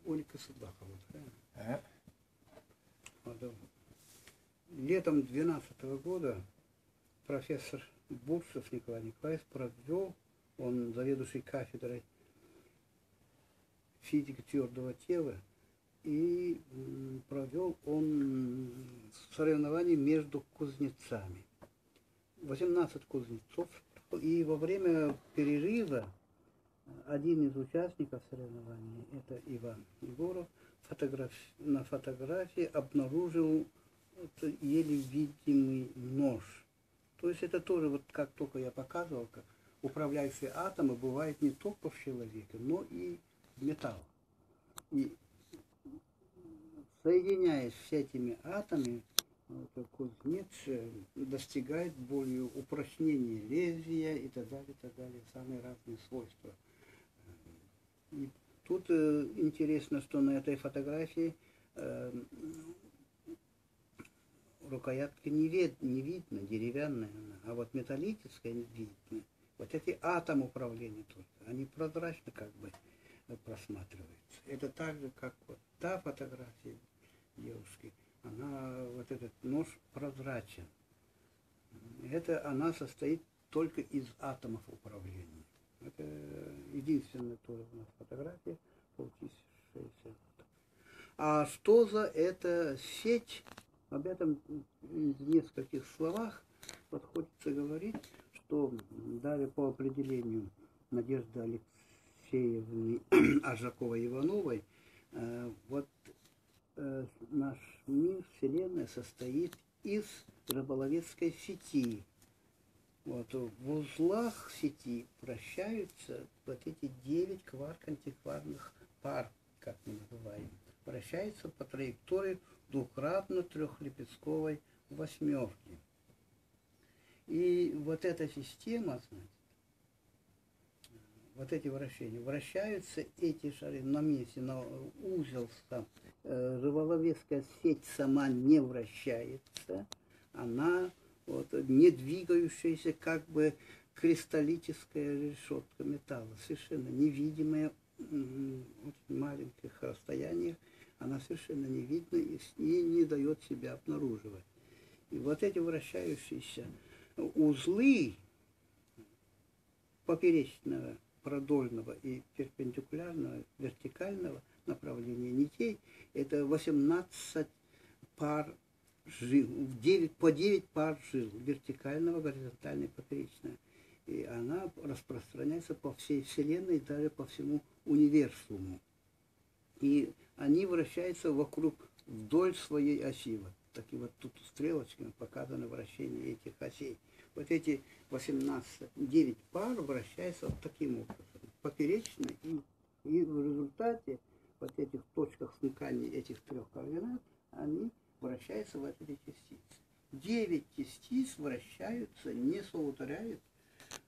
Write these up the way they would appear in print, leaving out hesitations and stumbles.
Ольга Судакова. Летом 2012 года профессор Бурцев Николай Николаевич провел, он заведующий кафедрой физики твердого тела, и провел он соревнования между кузнецами. 18 кузнецов, и во время перерыва один из участников соревнований, это Иван Егоров, на фотографии обнаружил еле видимый нож. То есть это тоже, вот как только я показывал, как управляющие атомы бывают не только в человеке, но и в металле. И соединяясь с этими атомами, кузнец достигает более упрочнения лезвия и так далее, самые разные свойства. И тут интересно, что на этой фотографии рукоятка не видно, деревянная она, а вот металлическая видно. Вот эти атомы управления тут, они прозрачно как бы просматриваются. Это так же, как вот та фотография девушки, вот этот нож прозрачен. Это она состоит только из атомов управления. Это единственная тоже у нас фотография, получившаяся. А что за эта сеть? Об этом в нескольких словах вот хочется говорить, что далее по определению Надежды Алексеевны Аржаковой-Ивановой, вот наш мир, Вселенная состоит из рыболовецкой сети. Вот в узлах сети вращаются вот эти 9 кварк-антикварных пар, как мы называем, вращаются по траектории двукратно-трехлепестковой восьмерки. И вот эта система, значит, вот эти вращения, вращаются эти шары на месте, на узел сам. Рыболовецкая сеть сама не вращается, она вот не двигающаяся, как бы кристаллическая решетка металла, совершенно невидимая в очень маленьких расстояниях, она совершенно не видна и не дает себя обнаруживать. И вот эти вращающиеся узлы поперечного, продольного и перпендикулярного, вертикального направления нитей, это 18 пар жил, по 9 пар жил, вертикального, горизонтального, поперечного. И она распространяется по всей Вселенной, даже по всему универсуму. И они вращаются вдоль своей оси. Вот такие вот тут стрелочками показано вращение этих осей. Вот эти 9 пар вращаются вот таким образом, поперечно, и в результате вот этих точках смыкания этих трех координат, они вращаются в этой частице. 9 частиц вращаются, не соударяют.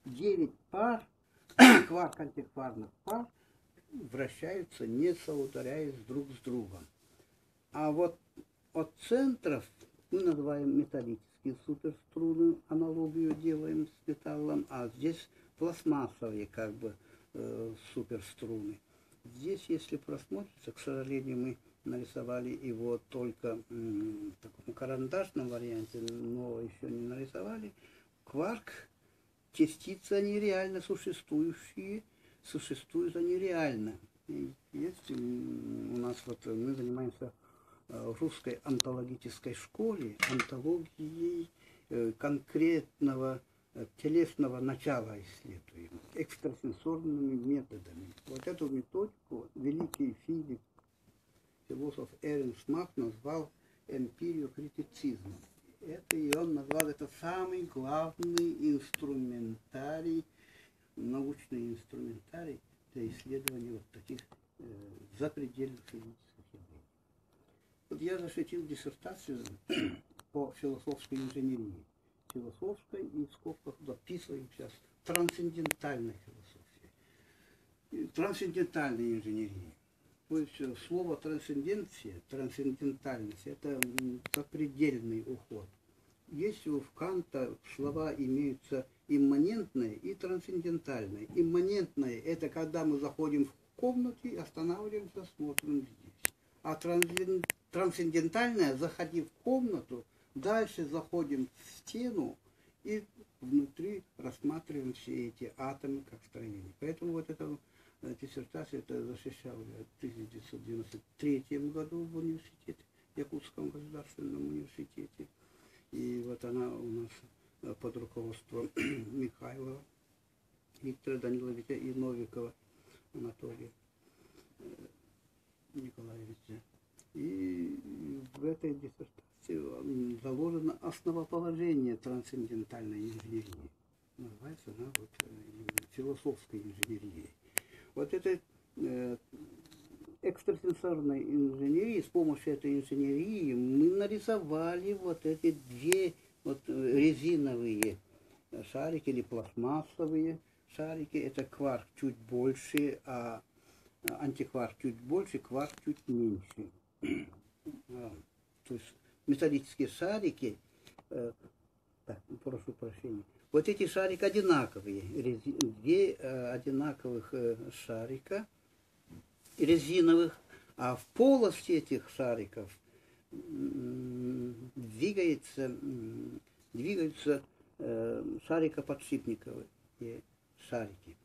9 пар, кварк-антикварных пар, вращаются, не соударяясь друг с другом. А вот от центров мы называем металлические суперструны, аналогию делаем с металлом, а здесь пластмассовые как бы суперструны. Здесь, если просмотрится, к сожалению, мы нарисовали его только в таком карандашном варианте, но еще не нарисовали. Кварк, частицы, они реально существующие, существуют они реально. И есть у нас вот мы занимаемся в русской онтологической школе, онтологией конкретного телесного начала исследуем, экстрасенсорными методами. Вот эту методику великий физик, философ Эрнст Мах назвал эмпириокритицизмом. И он назвал это самый главный инструментарий, научный инструментарий для исследования вот таких запредельных физических явлений. Вот я защитил диссертацию по философской инженерии. Философской и в скобках записываем сейчас трансцендентальной философии. Трансцендентальной инженерии. То есть слово трансценденция, трансцендентальность, это запредельный уход. Если в Канта слова имеются имманентное и трансцендентальное. Имманентное – это когда мы заходим в комнате, останавливаемся, смотрим здесь. А трансцендентальное, заходи в комнату, дальше заходим в стену и внутри рассматриваем все эти атомы как строение. Поэтому вот эта диссертацию это защищал я в 1993 году в университете, Якутском государственном университете. И вот она у нас под руководством Михайлова Виктора Даниловича и Новикова Анатолия Николаевича. И в этой диссертации заложено основоположение трансцендентальной инженерии. Называется она вот философской инженерией. Вот этой экстрасенсорной инженерии, с помощью этой инженерии мы нарисовали вот эти две вот резиновые шарики или пластмассовые шарики. Это кварк чуть больше, а антикварк чуть больше, кварк чуть меньше. То есть металлические шарики, так, прошу прощения, вот эти шарики одинаковые, две одинаковых шарика резиновых, а в полости этих шариков двигаются шарикоподшипниковые шарики.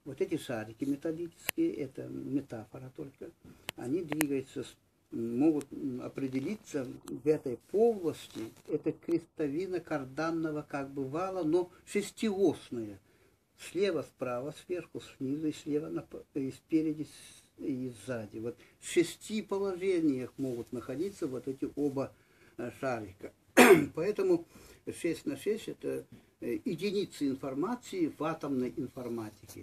Вот эти шарики металлические, это метафора только, они двигаются, могут определиться в этой полости. Это крестовина карданного как бы вала, но шестиосная. Слева, справа, сверху, снизу и слева, и спереди, и сзади. Вот в 6 положениях могут находиться вот эти оба шарика. Поэтому 6 на 6 это единицы информации в атомной информатике.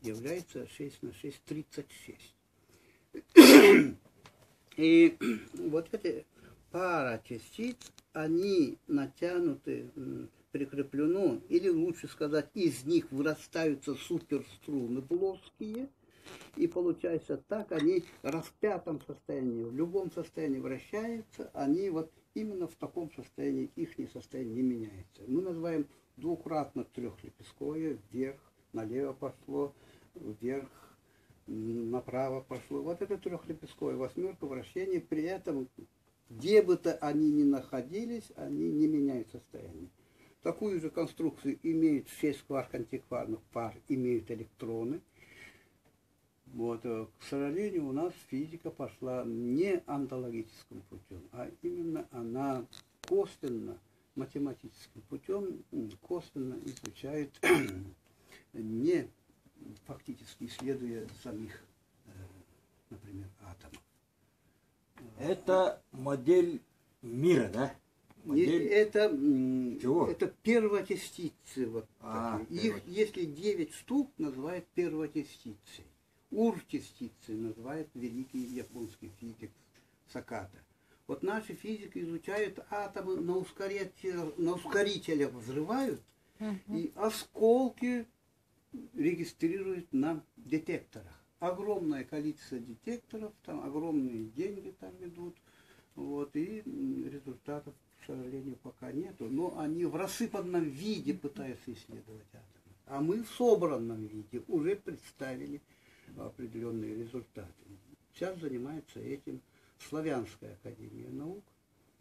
Является 6 на 6 36. И вот эта пара частиц, они натянуты, прикреплено, или лучше сказать, из них вырастаются суперструны плоские, и получается так, они в распятом состоянии, в любом состоянии вращаются, они вот именно в таком состоянии, их состояние не меняется. Мы называем двукратно трехлепестковое, вверх, налево пошло, вверх, направо пошло. Вот это трехлепестковая восьмерка вращения, при этом, где бы то они ни находились, они не меняют состояние. Такую же конструкцию имеют 6 кварк-антикварных пар, имеют электроны. Вот, к сожалению, у нас физика пошла не онтологическим путем, а именно она косвенно, математическим путем, косвенно изучает, не фактически исследуя самих, например, атомов. Это модель мира, да? Модель... Это первочастицы. Вот их, первочастицы. если 9 штук, называют первочастицей. Ур-частицы называет великий японский физик Саката. Вот наши физики изучают атомы, на ускорителях взрывают, и осколки регистрируют на детекторах. Огромное количество детекторов, там огромные деньги там идут, вот, и результатов, к сожалению, пока нету, но они в рассыпанном виде пытаются исследовать атомы. А мы в собранном виде уже представили определенные результаты. Сейчас занимается этим Славянская академия наук,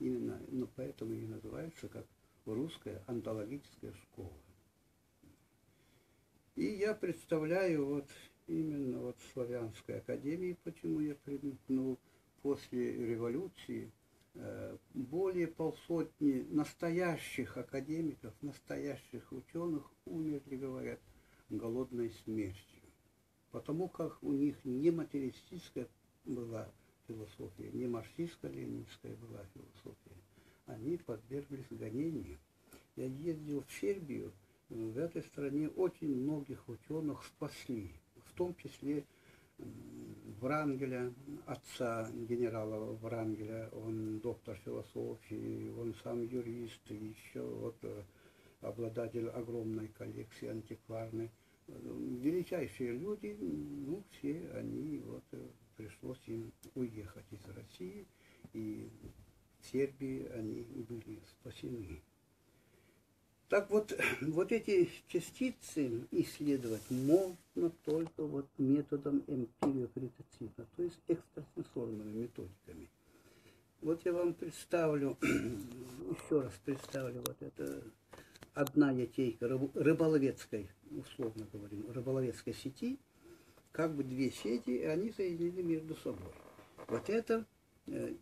именно, поэтому и называется как русская онтологическая школа. И я представляю вот именно вот Славянской академии, почему я примкнул. После революции более 150 настоящих академиков, настоящих ученых умерли, говорят, голодной смертью. Потому как у них не материалистическая была философия, не марксистско-ленинская была философия. Они подверглись гонению. Я ездил в Сербию, в этой стране очень многих ученых спасли, в том числе Врангеля, отца генерала Врангеля, он доктор философии, он сам юрист, и еще вот обладатель огромной коллекции антикварной. Величайшие люди, ну, все они, вот, пришлось им уехать из России, и в Сербии они были спасены. Так вот, вот эти частицы исследовать можно только вот методом эмпириопрецептивно, то есть экстрасенсорными методиками. Вот я вам представлю, еще раз представлю, вот это одна ячейка рыболовецкой, условно говорим, рыболовецкой сети, как бы две сети, и они соединены между собой. Вот это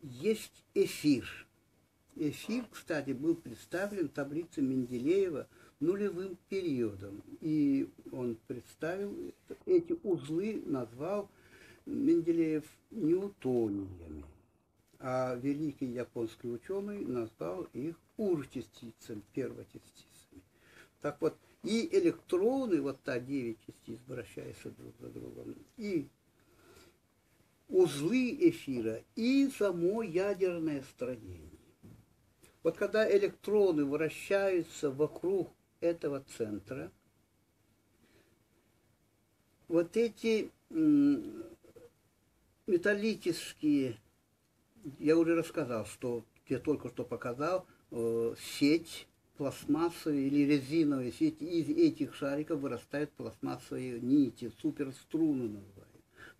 есть эфир. Эфир, кстати, был представлен в таблице Менделеева нулевым периодом. И он представил эти узлы, назвал Менделеев ньютониями. А великий японский ученый назвал их урчастицами, первочастицами. Так вот, и электроны, вот та 9 частиц, вращаются друг за другом, и узлы эфира, и само ядерное строение. Вот когда электроны вращаются вокруг этого центра, вот эти металлические, я уже рассказал, что я только что показал, сеть пластмассовая или резиновая сеть, из этих шариков вырастают пластмассовые нити, суперструны называют.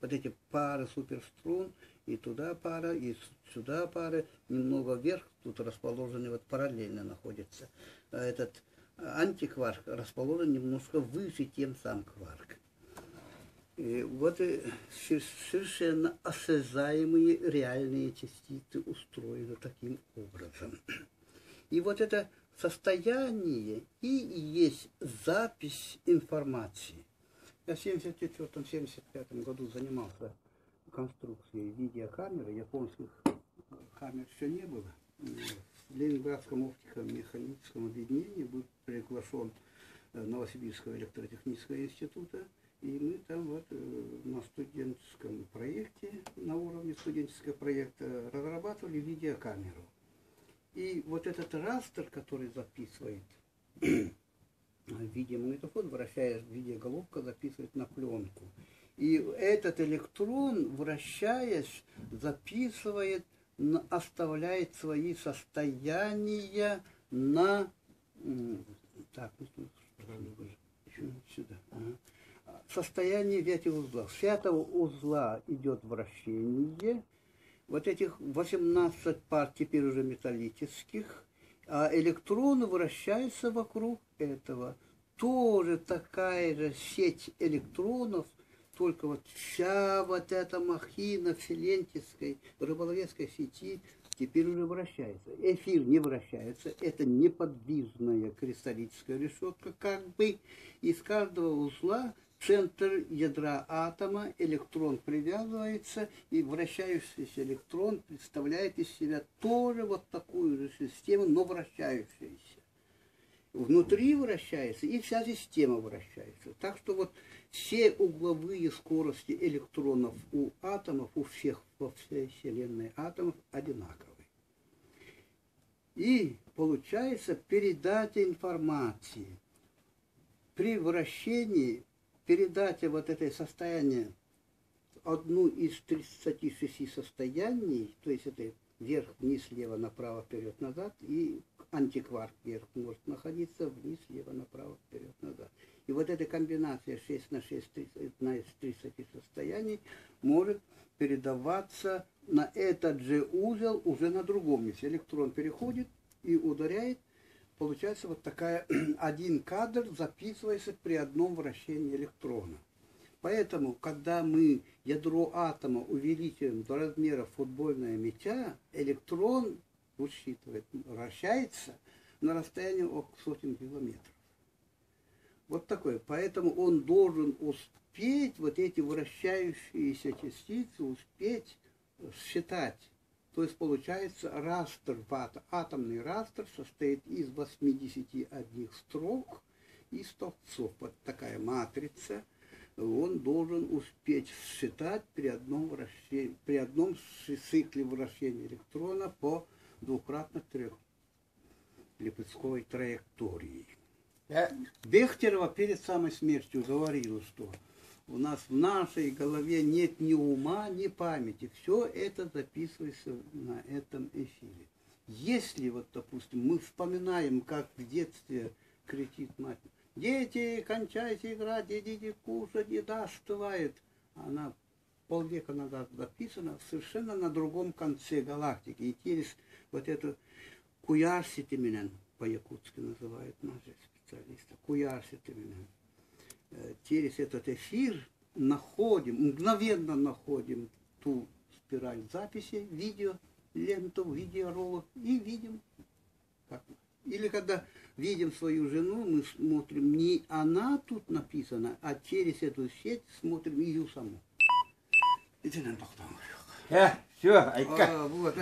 Вот эти пары суперструн, и туда пара, и сюда пара, немного вверх, тут расположены, вот параллельно находится. Этот антикварк расположен немножко выше, чем сам кварк. И вот совершенно осязаемые реальные частицы устроены таким образом. И вот это состояние и есть запись информации. Я в 1974-1975 году занимался конструкцией видеокамеры, японских камер еще не было. В Ленинградском оптико-механическом объединении был приглашен Новосибирского электротехнического института, и мы там вот на студенческом проекте, на уровне студенческого проекта разрабатывали видеокамеру. И вот этот растер, который записывает видеомагнитофон, вращаясь, видеоголовка записывает на пленку. И этот электрон, вращаясь, записывает, оставляет свои состояния на... Так, сюда. Ага. Состояние в этих узлах. С этого узла идет вращение. Вот этих 18 пар теперь уже металлических, а электроны вращаются вокруг этого. Тоже такая же сеть электронов, только вот вся вот эта махина вселенческой рыболовецкой сети теперь уже вращается. Эфир не вращается, это неподвижная кристаллическая решетка, как бы из каждого узла центр ядра атома, электрон привязывается, и вращающийся электрон представляет из себя тоже вот такую же систему, но вращающуюся. Внутри вращается, и вся система вращается. Так что вот все угловые скорости электронов у атомов, у всех во всей Вселенной атомов одинаковые. И получается передача информации. При вращении передача вот этой состояния, одну из 36 состояний, то есть это вверх, вниз, слева, направо, вперед, назад, и антикварк вверх может находиться, вниз, слева, направо, вперед, назад. И вот эта комбинация 6 на 6, одна из 30 состояний, может передаваться на этот же узел уже на другом месте. Электрон переходит и ударяет. Получается вот такая, один кадр записывается при одном вращении электрона. Поэтому, когда мы ядро атома увеличиваем до размера футбольного мяча, электрон учитывает, вращается на расстоянии около сотен километров. Вот такое. Поэтому он должен успеть вот эти вращающиеся частицы, успеть считать. То есть получается растер, атомный растер состоит из 81 строк и столбцов. Вот такая матрица. Он должен успеть считать при одном цикле вращения электрона по двукратно трехлепестковой траектории. Бехтерева перед самой смертью говорила, что у нас в нашей голове нет ни ума, ни памяти. Все это записывается на этом эфире. Если, вот, допустим, мы вспоминаем, как в детстве кричит мать. Дети, кончайте играть, идите кушать, еда остывает. Она полвека назад записана совершенно на другом конце галактики. И через вот эту Куярситименен, по-якутски называют наши специалисты, Куярситименен. Через этот эфир мгновенно находим ту спираль записи, видео, ленту, видеоролик и видим. Как. Или когда видим свою жену, мы смотрим, не она тут написана, а через эту сеть смотрим ее саму. Все, Айка. Вот.